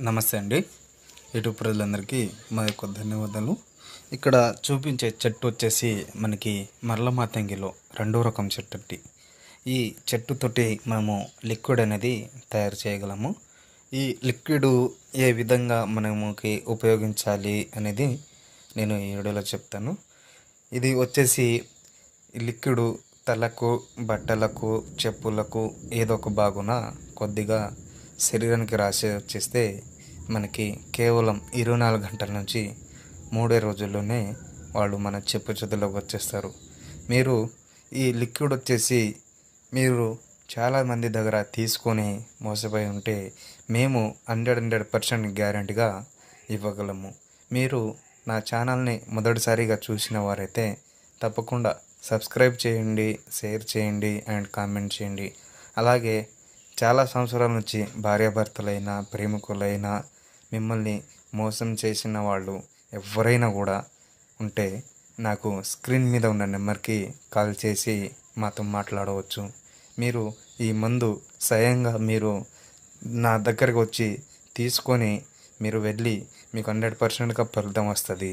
నమస్తే అండి. యూట్యూబ్ ప్రజలందరికీ మా యొక్క ధన్యవాదాలు. ఇక్కడ చూపించే చెట్టు వచ్చేసి మనకి మరల మాతంగిలో రెండో రకం చెట్టు అండి. ఈ చెట్టుతోటి మనము లిక్విడ్ అనేది తయారు చేయగలము. ఈ లిక్విడ్ ఏ విధంగా మనముకి ఉపయోగించాలి అనేది నేను ఈ వీడియోలో చెప్తాను. ఇది వచ్చేసి ఈ లిక్విడ్ తలకు, బట్టలకు, చెప్పులకు ఏదో ఒక బాగున కొద్దిగా శరీరానికి రాసి వచ్చేస్తే మనకి కేవలం 24 గంటల నుంచి 3 రోజుల్లోనే వాళ్ళు మన చెప్పు చేతుల్లోకి వచ్చేస్తారు. మీరు ఈ లిక్విడ్ వచ్చేసి మీరు చాలామంది దగ్గర తీసుకొని మోసపోయి ఉంటే మేము 100% గ్యారెంటీగా ఇవ్వగలము. మీరు నా ఛానల్ని మొదటిసారిగా చూసిన వారైతే తప్పకుండా సబ్స్క్రైబ్ చేయండి, షేర్ చేయండి అండ్ కామెంట్ చేయండి. అలాగే చాలా సంవత్సరాల నుంచి భార్యాభర్తలైనా, ప్రేమికులైనా, మిమ్మల్ని మోసం చేసిన వాళ్ళు ఎవరైనా కూడా ఉంటే నాకు స్క్రీన్ మీద ఉన్న నెంబర్కి కాల్ చేసి మాతో మాట్లాడవచ్చు. మీరు ఈ మందు స్వయంగా మీరు నా దగ్గరకు వచ్చి తీసుకొని మీరు వెళ్ళి మీకు 100%గా ఫలితం వస్తుంది.